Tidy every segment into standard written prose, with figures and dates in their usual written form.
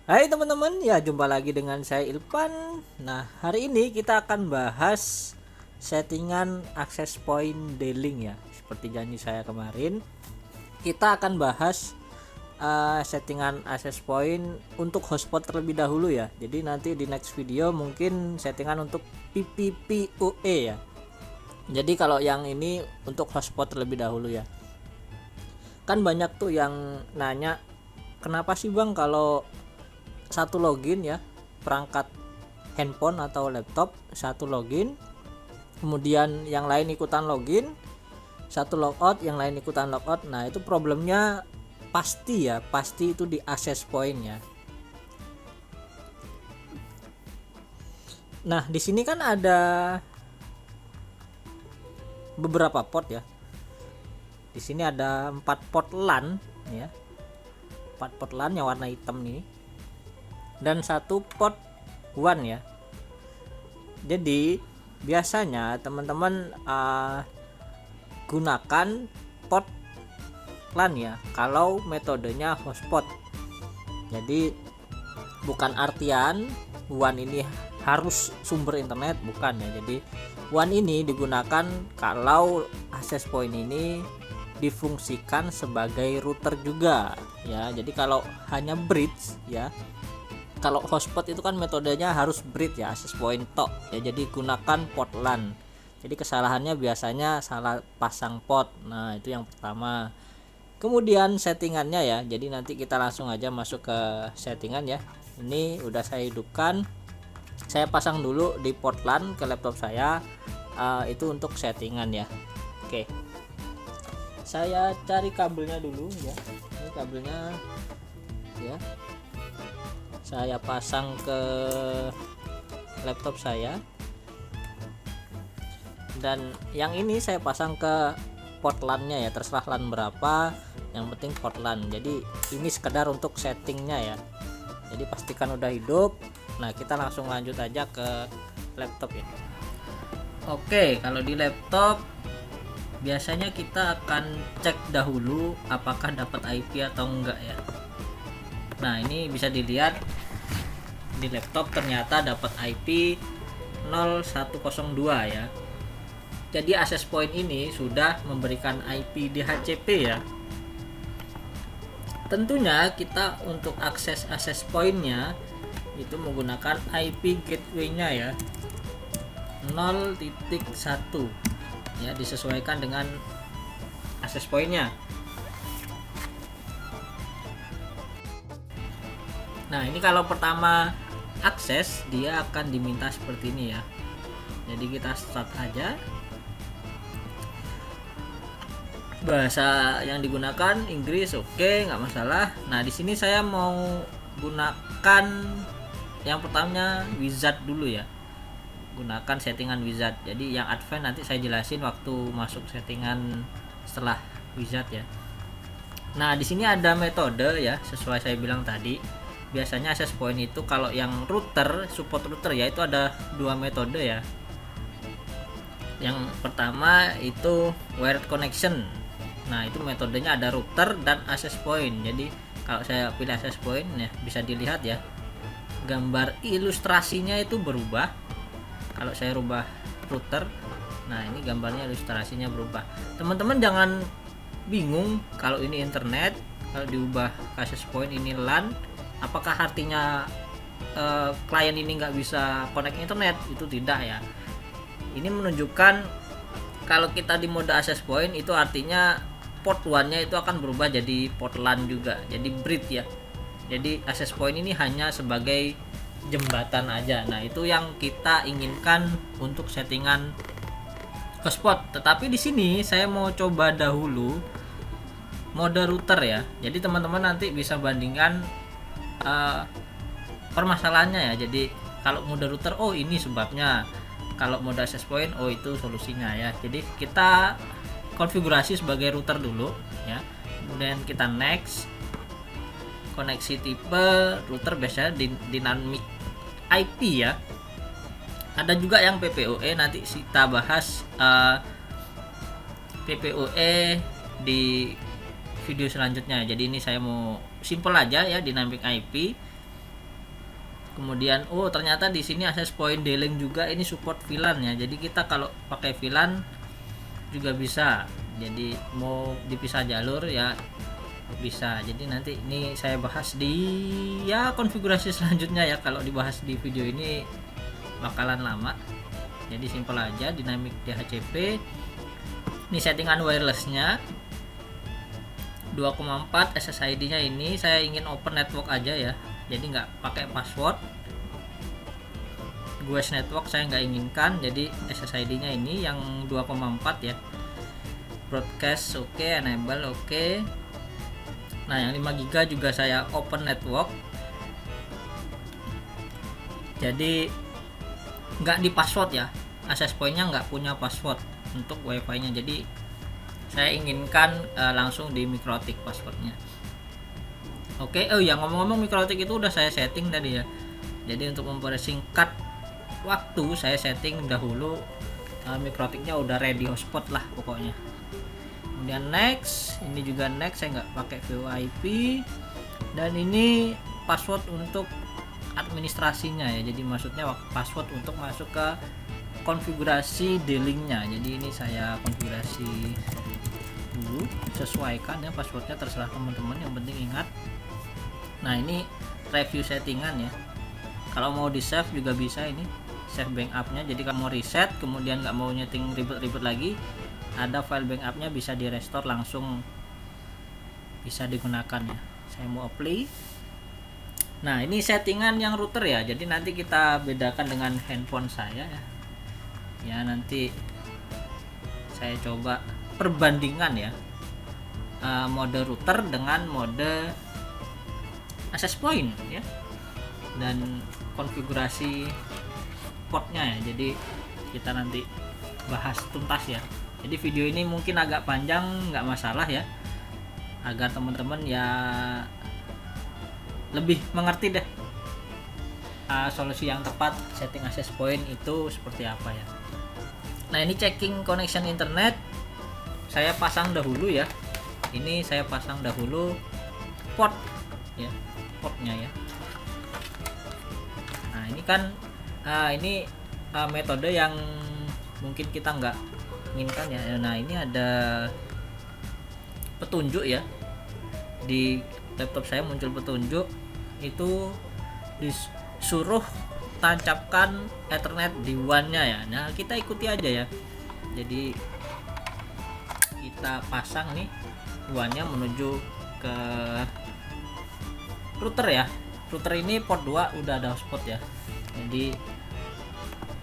Hai teman-teman, ya jumpa lagi dengan saya Ilpan. Nah, hari ini kita akan bahas settingan access point D-Link ya. Seperti janji saya kemarin, kita akan bahas settingan access point untuk hotspot terlebih dahulu ya. Jadi nanti di next video mungkin settingan untuk PPPoE ya. Jadi kalau yang ini untuk hotspot terlebih dahulu ya. Kan banyak tuh yang nanya, kenapa sih Bang kalau satu login ya, perangkat handphone atau laptop satu login, kemudian yang lain ikutan login, satu logout yang lain ikutan logout. Nah itu problemnya pasti itu di access point ya. Nah di sini kan ada beberapa port ya. Di sini ada 4 port LAN ya, 4 port LAN yang warna hitam nih, dan satu port WAN ya. Jadi biasanya teman-teman gunakan port LAN ya kalau metodenya hotspot. Jadi bukan artian WAN ini harus sumber internet, bukan ya. Jadi WAN ini digunakan kalau access point ini difungsikan sebagai router juga ya. Jadi kalau hanya bridge ya, kalau hotspot itu kan metodenya harus bridge ya, access point tok ya. Jadi gunakan port LAN. Jadi kesalahannya biasanya salah pasang port. Nah itu yang pertama. Kemudian settingannya ya, jadi nanti kita langsung aja masuk ke settingan ya. Ini udah saya hidupkan, saya pasang dulu di port LAN ke laptop saya. Itu untuk settingan ya. Oke, saya cari kabelnya dulu ya. Ini kabelnya ya, saya pasang ke laptop saya, dan yang ini saya pasang ke port LAN-nya ya, terserah LAN berapa, yang penting port LAN. Jadi ini sekedar untuk settingnya ya. Jadi pastikan udah hidup. Nah kita langsung lanjut aja ke laptop ya. Oke, kalau di laptop biasanya kita akan cek dahulu apakah dapat IP atau enggak ya. Nah ini bisa dilihat di laptop ternyata dapat IP 0102 ya. Jadi access point ini sudah memberikan IP DHCP ya. Tentunya kita untuk akses access pointnya itu menggunakan IP gateway-nya ya, 0.1 ya, disesuaikan dengan access point-nya. Nah ini kalau pertama akses dia akan diminta seperti ini ya. Jadi kita start aja. Bahasa yang digunakan Inggris, oke, nggak masalah. Nah di sini saya mau gunakan yang pertamanya wizard dulu ya, gunakan settingan wizard. Jadi yang advance nanti saya jelasin waktu masuk settingan setelah wizard ya. Nah di sini ada metode ya, sesuai saya bilang tadi. Biasanya access point itu kalau yang router, support router ya, itu ada dua metode ya. Yang pertama itu wired connection. Nah itu metodenya ada router dan access point. Jadi kalau saya pilih access point ya, bisa dilihat ya, gambar ilustrasinya itu berubah. Kalau saya rubah router, nah ini gambarnya ilustrasinya berubah. Teman-teman jangan bingung kalau ini internet, kalau diubah access point ini LAN, apakah artinya klien ini nggak bisa connect internet? Itu tidak ya. Ini menunjukkan kalau kita di mode access point itu artinya port 1-nya itu akan berubah jadi port LAN juga, jadi bridge ya. Jadi access point ini hanya sebagai jembatan aja. Nah itu yang kita inginkan untuk settingan hotspot. Tetapi di sini saya mau coba dahulu mode router ya. Jadi teman-teman nanti bisa bandingkan permasalahannya ya. Jadi kalau mode router, oh ini sebabnya. Kalau mode access point, oh itu solusinya ya. Jadi kita konfigurasi sebagai router dulu ya. Kemudian kita next. Koneksi tipe router biasanya dynamic IP ya. Ada juga yang PPoE, nanti kita bahas PPoE di video selanjutnya. Jadi ini saya mau simple aja ya, dynamic IP. Kemudian ternyata di sini access point D-Link juga ini support VLAN ya. Jadi kita kalau pakai VLAN juga bisa. Jadi mau dipisah jalur ya bisa. Jadi nanti ini saya bahas di konfigurasi selanjutnya ya. Kalau dibahas di video ini bakalan lama. Jadi simpel aja, dynamic DHCP. Ini settingan wirelessnya 2,4 SSID nya ini saya ingin open network aja ya, jadi nggak pakai password. GUES network saya nggak inginkan, jadi SSID nya ini yang 2,4 ya. Broadcast oke, enable oke. Nah yang 5 GB juga saya open network, jadi nggak di password ya, access point-nya nggak punya password untuk wifi nya, jadi saya inginkan langsung di MikroTik passwordnya. Oke, ya ngomong-ngomong MikroTik itu udah saya setting tadi ya, jadi untuk mempersingkat waktu saya setting dahulu MikroTiknya udah ready hotspot lah pokoknya. Kemudian next, ini juga next, saya nggak pakai VoIP, dan ini password untuk administrasinya ya, jadi maksudnya password untuk masuk ke konfigurasi D-Link-nya. Jadi ini saya konfigurasi dulu, sesuaikan ya passwordnya, terserah teman-teman, yang penting ingat. Nah ini review settingan ya, kalau mau di save juga bisa, ini save backupnya. Jadi kalau mau reset kemudian nggak mau nyeting ribet-ribet lagi, ada file backupnya, bisa di restore langsung, bisa digunakan ya. Saya mau apply. Nah ini settingan yang router ya, jadi nanti kita bedakan dengan handphone saya ya, nanti saya coba perbandingan ya, mode router dengan mode access point ya, dan konfigurasi portnya ya. Jadi kita nanti bahas tuntas ya. Jadi video ini mungkin agak panjang, nggak masalah ya, agar teman-teman ya lebih mengerti deh solusi yang tepat setting access point itu seperti apa ya. Nah ini checking connection internet, saya pasang dahulu ya, ini saya pasang dahulu port ya, portnya ya. Nah ini kan ini metode yang mungkin kita nggak inginkan ya. Nah ini ada petunjuk ya, di laptop saya muncul petunjuk itu disuruh tancapkan Ethernet di WAN-nya ya. Nah kita ikuti aja ya, jadi kita pasang nih WAN-nya menuju ke router ya. Router ini port 2 udah ada hotspot ya, jadi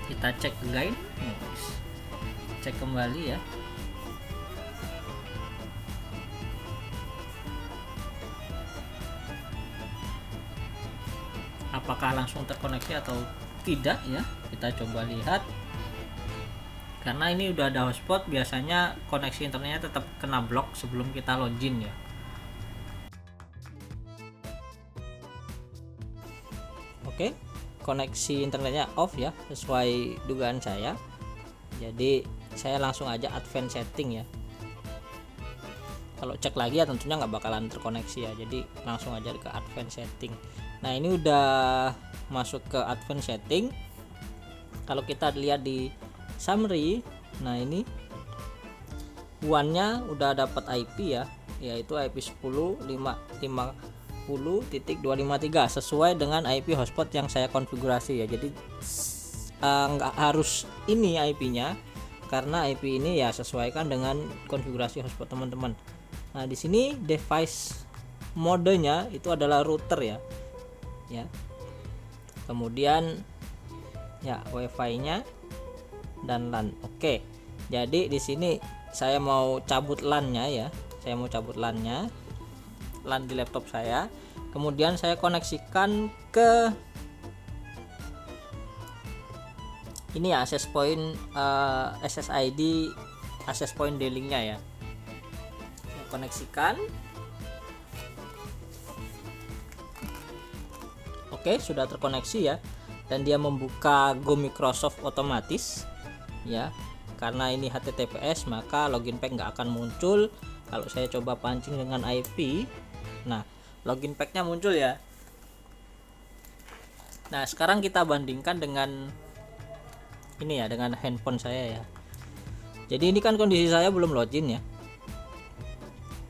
kita cek again, cek kembali ya. Apakah langsung terkoneksi atau tidak ya, kita coba lihat. Karena ini udah ada hotspot, biasanya koneksi internetnya tetap kena blok sebelum kita login ya. Oke, koneksi internetnya off ya, sesuai dugaan saya. Jadi saya langsung aja advance setting ya. Kalau cek lagi ya tentunya nggak bakalan terkoneksi ya, jadi langsung aja ke advance setting. Nah ini udah masuk ke advance setting. Kalau kita lihat di summary, nah ini WAN-nya udah dapat IP ya, yaitu IP 10.550.253 sesuai dengan IP hotspot yang saya konfigurasi ya. Jadi nggak harus ini IP-nya, karena IP ini ya sesuaikan dengan konfigurasi hotspot teman-teman. Nah di sini device modenya itu adalah router ya. Kemudian ya wifi-nya dan LAN. Oke, jadi di sini saya mau cabut LAN-nya ya, LAN di laptop saya. Kemudian saya koneksikan ke ini ya, access point SSID access point D-Link-nya ya. Saya koneksikan. Oke, sudah terkoneksi ya, dan dia membuka Go Microsoft otomatis ya. Karena ini HTTPS maka login pack nggak akan muncul. Kalau saya coba pancing dengan IP, nah login packnya muncul ya. Nah, sekarang kita bandingkan dengan ini ya, dengan handphone saya ya. Jadi ini kan kondisi saya belum login ya.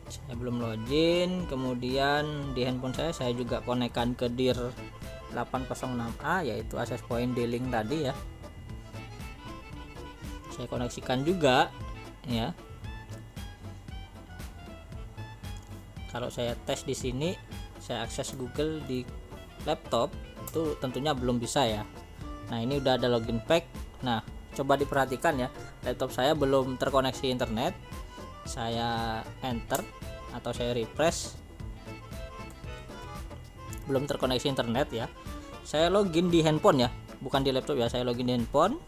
Saya belum login, kemudian di handphone saya juga konekkan ke dir 806A, yaitu access point D-Link tadi ya. Saya koneksikan juga ya. Kalau saya tes di sini, saya akses Google di laptop, itu tentunya belum bisa ya. Nah, ini udah ada login pack. Nah, coba diperhatikan ya, laptop saya belum terkoneksi internet. Saya enter atau saya refresh, belum terkoneksi internet ya. Saya login di handphone ya, bukan di laptop ya. Saya login di handphone,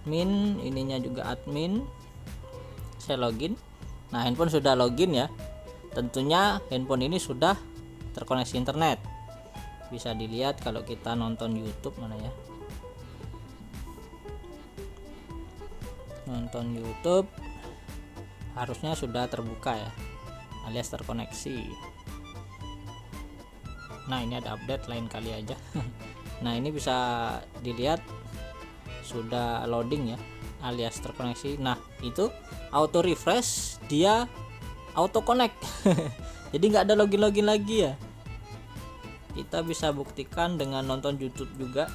admin, ininya juga admin. Saya login. Nah, handphone sudah login ya. Tentunya handphone ini sudah terkoneksi internet. Bisa dilihat kalau kita nonton YouTube, mana ya, nonton YouTube harusnya sudah terbuka ya, alias terkoneksi. Nah, ini ada update, lain kali aja. Nah, ini bisa dilihat sudah loading ya, alias terkoneksi. Nah, itu auto refresh, dia auto connect. Jadi nggak ada login lagi ya. Kita bisa buktikan dengan nonton YouTube juga.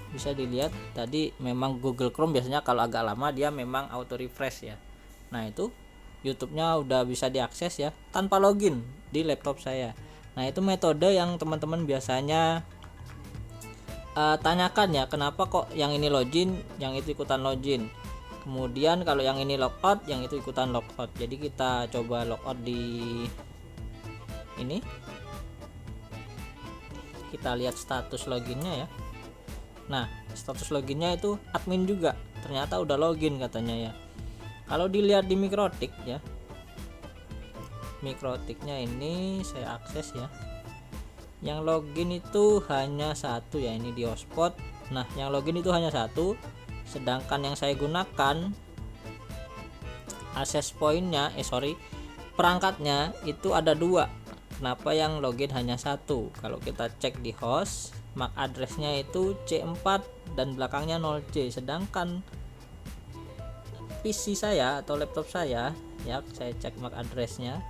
Bisa dilihat tadi memang Google Chrome biasanya kalau agak lama dia memang auto refresh ya. Nah, itu YouTube-nya udah bisa diakses ya tanpa login di laptop saya. Nah, itu metode yang teman-teman biasanya tanyakan ya, kenapa kok yang ini login, yang itu ikutan login. Kemudian kalau yang ini logout, yang itu ikutan logout. Jadi kita coba logout di ini. Kita lihat status loginnya ya. Nah, status loginnya itu admin juga, ternyata udah login katanya ya. Kalau dilihat di Mikrotik ya, Mikrotiknya ini saya akses ya. Yang login itu hanya satu ya, ini di hotspot. Nah, yang login itu hanya satu, sedangkan yang saya gunakan access pointnya, perangkatnya itu ada dua. Kenapa yang login hanya satu? Kalau kita cek di host, MAC addressnya itu C4 dan belakangnya 0C, sedangkan PC saya atau laptop saya ya, saya cek MAC addressnya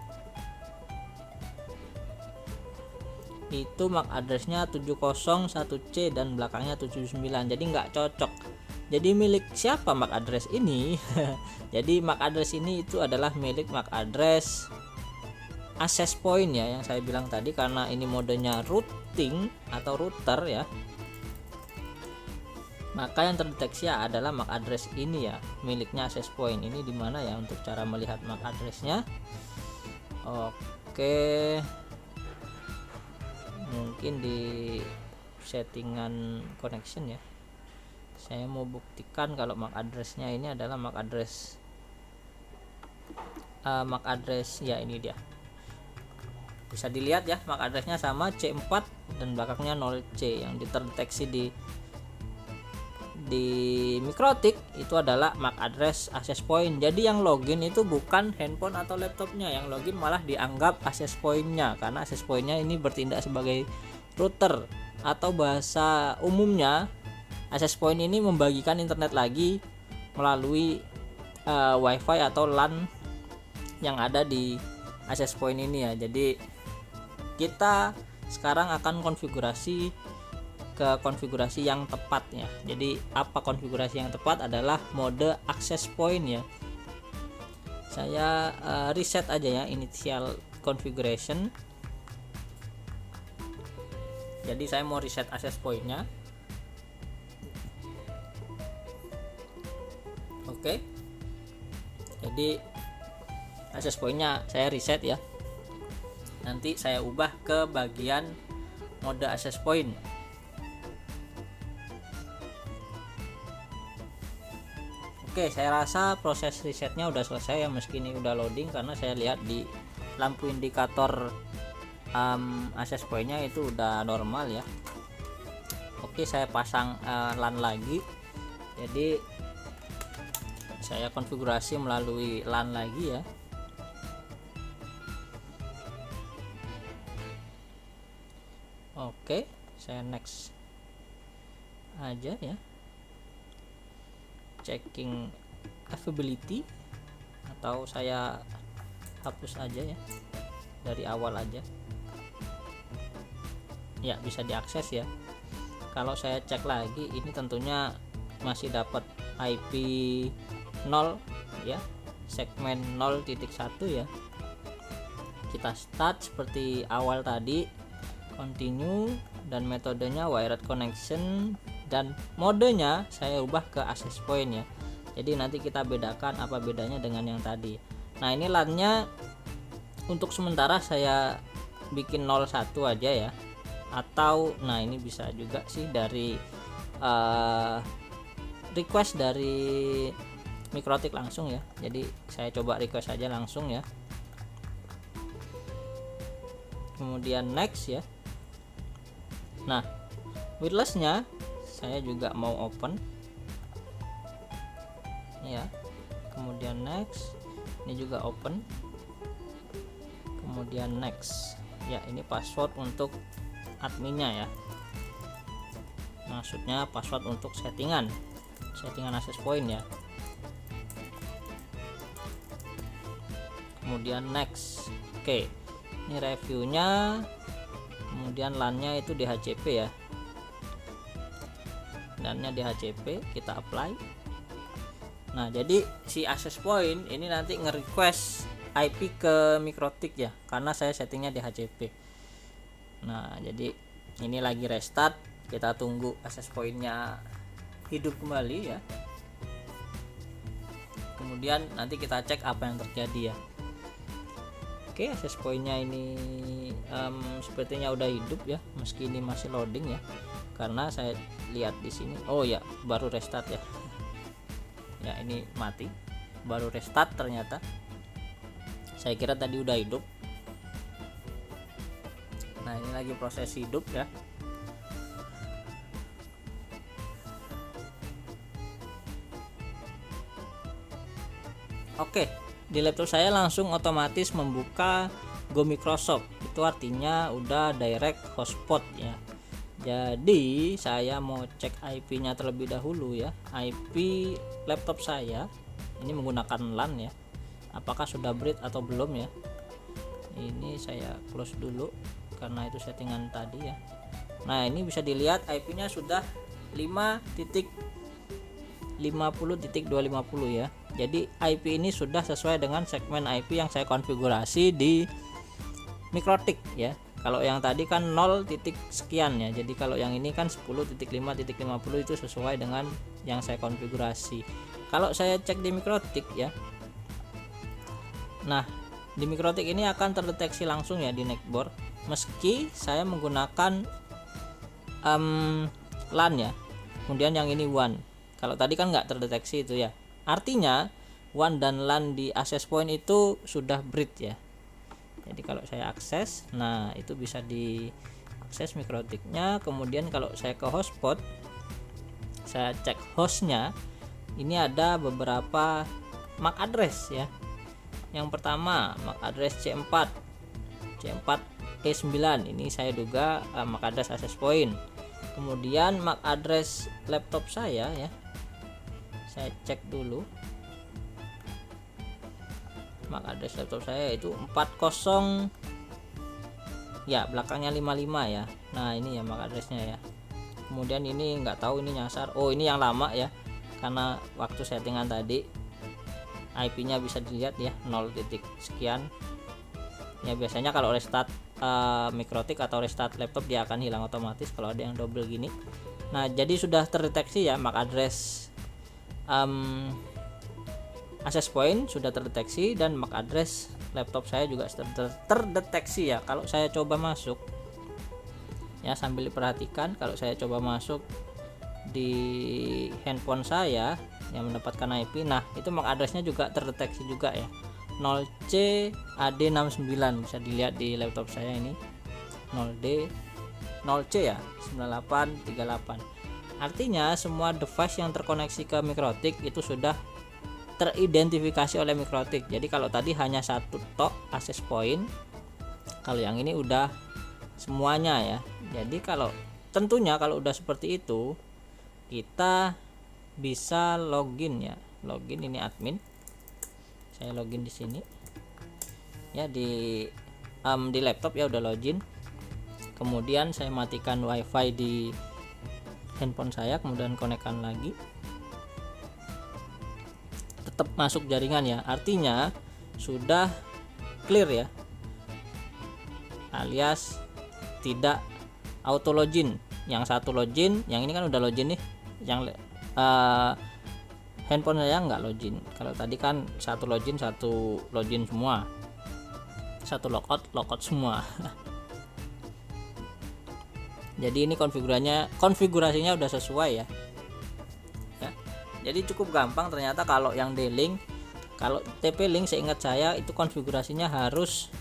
itu MAC addressnya 701C dan belakangnya 79, jadi nggak cocok. Jadi milik siapa MAC address ini? Jadi MAC address ini itu adalah milik MAC address access point ya, yang saya bilang tadi, karena ini modenya routing atau router ya, maka yang terdeteksi adalah MAC address ini ya, miliknya access point. Ini dimana ya untuk cara melihat MAC addressnya? Oke, mungkin di settingan connection ya. Saya mau buktikan kalau MAC addressnya ini adalah MAC address ya, ini dia. Bisa dilihat ya, MAC addressnya sama, C4 dan belakangnya 0C. Yang terdeteksi di Mikrotik itu adalah MAC address access point. Jadi yang login itu bukan handphone atau laptopnya, yang login malah dianggap access pointnya, karena access pointnya ini bertindak sebagai router, atau bahasa umumnya access point ini membagikan internet lagi melalui wifi atau LAN yang ada di access point ini ya. Jadi kita sekarang akan konfigurasi ke konfigurasi yang tepat ya. Jadi apa konfigurasi yang tepat? Adalah mode access point ya. Saya reset aja ya, initial configuration. Jadi saya mau reset access pointnya. Oke. Jadi access pointnya saya reset ya. Nanti saya ubah ke bagian mode access point. Oke, saya rasa proses resetnya udah selesai ya, meski ini udah loading, karena saya lihat di lampu indikator access pointnya itu udah normal ya. Oke, saya pasang LAN lagi. Jadi saya konfigurasi melalui LAN lagi ya. Oke, saya next aja ya. Checking availability, atau saya hapus aja ya dari awal aja. Ya, bisa diakses ya. Kalau saya cek lagi, ini tentunya masih dapat IP 0 ya, segmen 0.1 ya. Kita start seperti awal tadi, continue, dan metodenya wired connection, dan modenya saya ubah ke access point ya. Jadi nanti kita bedakan apa bedanya dengan yang tadi. Nah, ini LAN-nya untuk sementara saya bikin 01 aja ya, atau nah ini bisa juga sih dari request dari Mikrotik langsung ya. Jadi saya coba request aja langsung ya, kemudian next ya. Nah, wirelessnya saya juga mau open ya, kemudian next, ini juga open, kemudian next ya. Ini password untuk adminnya ya, maksudnya password untuk settingan access point ya. Kemudian next. Oke, ini reviewnya, kemudian LAN-nya itu DHCP ya, LAN-nya DHCP, kita apply. Nah, jadi si access point ini nanti nge-request IP ke Mikrotik ya, karena saya settingnya DHCP. Nah, jadi ini lagi restart, kita tunggu access point-nya hidup kembali ya. Kemudian nanti kita cek apa yang terjadi ya. Oke, access point-nya ini sepertinya udah hidup ya, meski ini masih loading ya, karena saya lihat di sini, oh ya, baru restart ya. Ya, ini mati, baru restart ternyata. Saya kira tadi udah hidup. Nah, ini lagi proses hidup ya. Oke, di laptop saya langsung otomatis membuka Go Microsoft. Itu artinya udah direct hotspot ya. Jadi saya mau cek IP-nya terlebih dahulu ya. IP laptop saya ini menggunakan LAN ya. Apakah sudah breed atau belum ya? Ini saya close dulu karena itu settingan tadi ya. Nah, ini bisa dilihat IP-nya sudah 5.50.250 ya. Jadi IP ini sudah sesuai dengan segmen IP yang saya konfigurasi di Mikrotik ya. Kalau yang tadi kan 0 titik sekian ya. Jadi kalau yang ini kan 10.5.50 itu sesuai dengan yang saya konfigurasi. Kalau saya cek di Mikrotik ya. Nah, di Mikrotik ini akan terdeteksi langsung ya di netboard, meski saya menggunakan LAN ya. Kemudian yang ini WAN. Kalau tadi kan nggak terdeteksi itu ya. Artinya WAN dan LAN di access point itu sudah breed ya. Jadi kalau saya akses, nah itu bisa diakses Mikrotiknya. Kemudian kalau saya ke hotspot, saya cek hostnya, ini ada beberapa MAC address ya. Yang pertama MAC address C4 E9, ini saya duga MAC address access point. Kemudian MAC address laptop saya ya, saya cek dulu. MAC address laptop saya itu 40 ya, belakangnya 55 ya. Nah, ini ya MAC addressnya ya. Kemudian ini nggak tahu ini nyasar, oh ini yang lama ya, karena waktu settingan tadi IP-nya bisa dilihat ya, 0 titik sekian ya. Biasanya kalau restart Mikrotik atau restart laptop dia akan hilang otomatis kalau ada yang double gini. Nah, jadi sudah terdeteksi ya MAC address access point sudah terdeteksi, dan MAC address laptop saya juga terdeteksi ya. Kalau saya coba masuk ya, sambil diperhatikan, kalau saya coba masuk di handphone saya yang mendapatkan IP, nah itu MAC addressnya juga terdeteksi juga ya, 0C AD69, bisa dilihat di laptop saya ini 0C ya, 9838. Artinya semua device yang terkoneksi ke Mikrotik itu sudah teridentifikasi oleh Mikrotik. Jadi kalau tadi hanya satu tok access point, kalau yang ini udah semuanya ya. Jadi kalau tentunya kalau udah seperti itu kita bisa login ya. Login, ini admin. Saya login di sini. Ya di laptop ya udah login. Kemudian saya matikan wifi di handphone saya, kemudian konekkan lagi. Tetap masuk jaringan ya, artinya sudah clear ya, alias tidak auto login. Yang satu login, yang ini kan udah login nih, yang handphone saya nggak login. Kalau tadi kan satu login semua, satu logout semua. Jadi ini konfigurasinya udah sesuai ya. Jadi cukup gampang ternyata kalau yang D-Link. Kalau TP-Link seingat saya itu konfigurasinya harus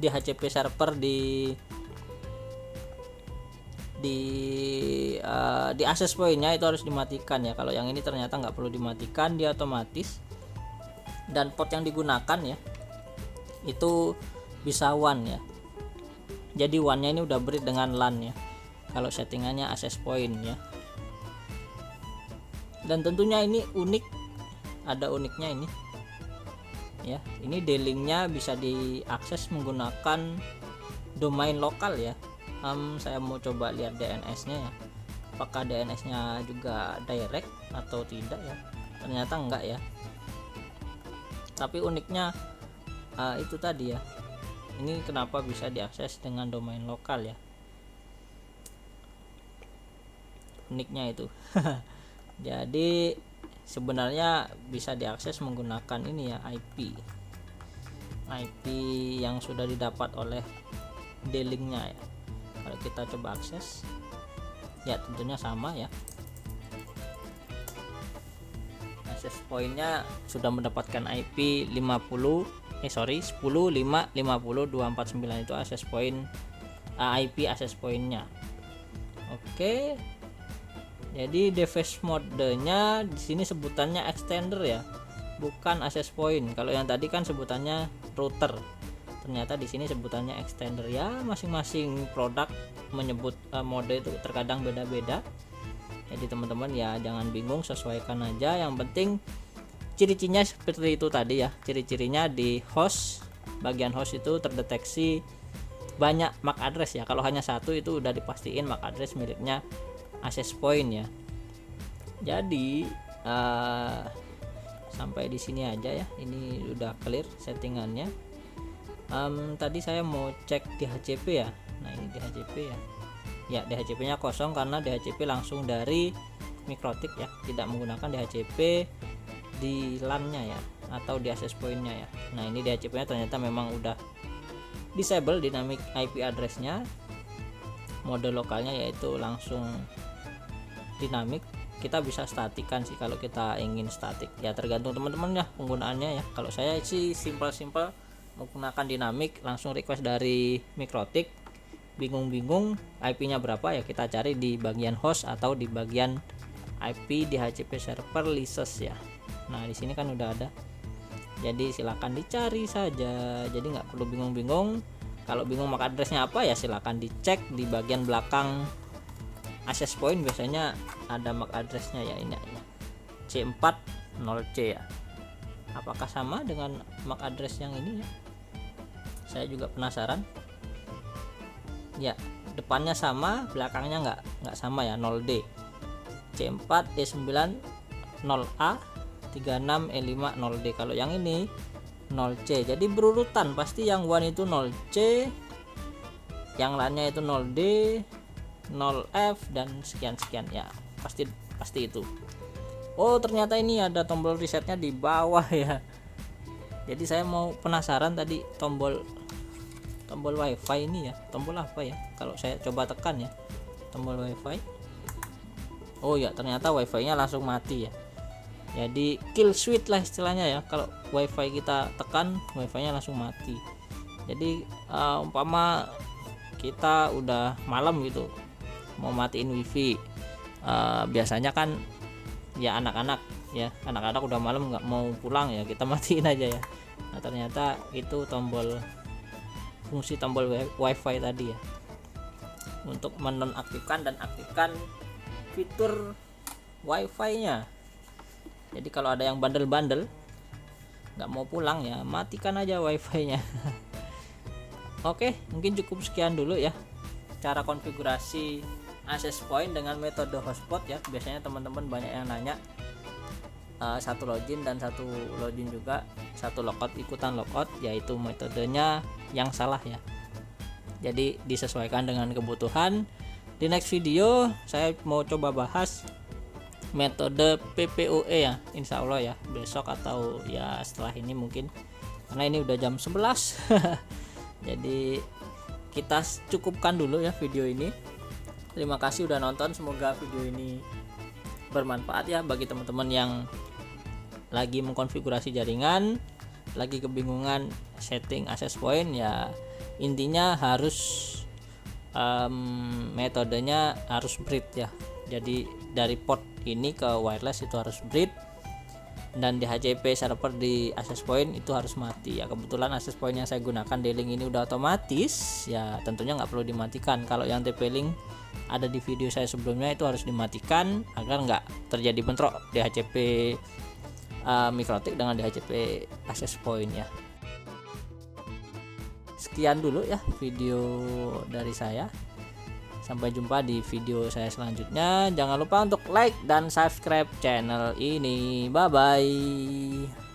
di HCP server di access point-nya itu harus dimatikan ya. Kalau yang ini ternyata nggak perlu dimatikan, dia otomatis. Dan port yang digunakan ya itu bisa WAN ya. Jadi WAN-nya ini udah bridge dengan LAN ya. Kalau settingannya access point ya. Dan tentunya ini unik, ada uniknya ini. Ya, ini D-Link-nya bisa diakses menggunakan domain lokal ya. Saya mau coba lihat DNS-nya ya. Apakah DNS-nya juga direct atau tidak ya? Ternyata enggak ya. Tapi uniknya itu tadi ya. Ini kenapa bisa diakses dengan domain lokal ya, uniknya itu. Jadi sebenarnya bisa diakses menggunakan ini ya, IP yang sudah didapat oleh D-Link-nya ya. Kalau kita coba akses ya tentunya sama ya, access point-nya sudah mendapatkan IP 10.5.50.249 itu access point, IP access point-nya. Oke. Jadi device mode-nya di sini sebutannya extender ya, bukan access point. Kalau yang tadi kan sebutannya router. Ternyata di sini sebutannya extender ya. Masing-masing produk menyebut mode itu terkadang beda-beda. Jadi teman-teman ya jangan bingung, sesuaikan aja. Yang penting ciri-cirinya seperti itu tadi ya. Ciri-cirinya di host, bagian host itu terdeteksi banyak MAC address ya. Kalau hanya satu itu udah dipastiin MAC address miliknya access point ya. Jadi sampai di sini aja ya. Ini udah clear settingannya. Tadi saya mau cek di HCP ya. Nah ini di HCP ya. Ya DHCP nya kosong karena DHCP langsung dari Mikrotik ya, tidak menggunakan DHCP di LAN-nya ya atau di access point-nya ya. Nah ini DHCP-nya ternyata memang udah disable dynamic IP address-nya. Mode lokalnya yaitu langsung dinamik. Kita bisa statikan sih kalau kita ingin statik ya, tergantung teman-teman ya penggunaannya ya. Kalau saya sih simple menggunakan dinamik, langsung request dari Mikrotik. Bingung IP-nya berapa ya, kita cari di bagian host atau di bagian IP di HCP server license ya. Nah di sini kan udah ada, jadi silakan dicari saja, jadi nggak perlu bingung-bingung. Kalau bingung MAC addressnya apa ya silakan dicek di bagian belakang access point, biasanya ada MAC addressnya ya, ini ya C4.0C ya. Apakah sama dengan MAC address yang ini ya? Saya juga penasaran ya. Depannya sama, belakangnya nggak sama ya, 0D C4 E9 0A 36E5 0D. Kalau yang ini 0C, jadi berurutan, pasti yang one itu 0C, yang lainnya itu 0D 0F dan sekian ya, pasti itu. Oh ternyata ini ada tombol resetnya di bawah ya. Jadi saya mau penasaran tadi tombol wifi ini ya, tombol apa ya, kalau saya coba tekan ya tombol wifi. Oh ya ternyata wifi nya langsung mati ya, jadi kill switch lah istilahnya ya. Kalau wifi kita tekan wifi nya langsung mati. Jadi umpama kita udah malam gitu mau matiin wifi, biasanya kan ya anak-anak udah malam nggak mau pulang ya, kita matiin aja ya. Nah ternyata itu tombol fungsi tombol wifi tadi ya, untuk menonaktifkan dan aktifkan fitur wifi nya. Jadi kalau ada yang bandel-bandel nggak mau pulang ya, matikan aja wifi nya. Oke, mungkin cukup sekian dulu ya cara konfigurasi access point dengan metode hotspot ya. Biasanya teman-teman banyak yang nanya, satu login dan satu login juga, satu logout ikutan logout, yaitu metodenya yang salah ya. Jadi disesuaikan dengan kebutuhan. Di next video saya mau coba bahas metode PPOE ya, insya Allah ya besok atau ya setelah ini mungkin, karena ini udah jam 11. Jadi kita cukupkan dulu ya video ini. Terima kasih udah nonton, semoga video ini bermanfaat ya bagi teman-teman yang lagi mengkonfigurasi jaringan, lagi kebingungan setting access point ya. Intinya harus metodenya harus breed ya. Jadi dari port ini ke wireless itu harus breed, dan di HCP server di access point itu harus mati ya. Kebetulan access point yang saya gunakan D-Link ini udah otomatis ya, tentunya nggak perlu dimatikan. Kalau yang TP-Link ada di video saya sebelumnya itu harus dimatikan agar nggak terjadi bentrok di HCP Mikrotik dengan di HCP access point ya. Sekian dulu ya video dari saya. Sampai jumpa di video saya selanjutnya. Jangan lupa untuk like dan subscribe channel ini. Bye bye.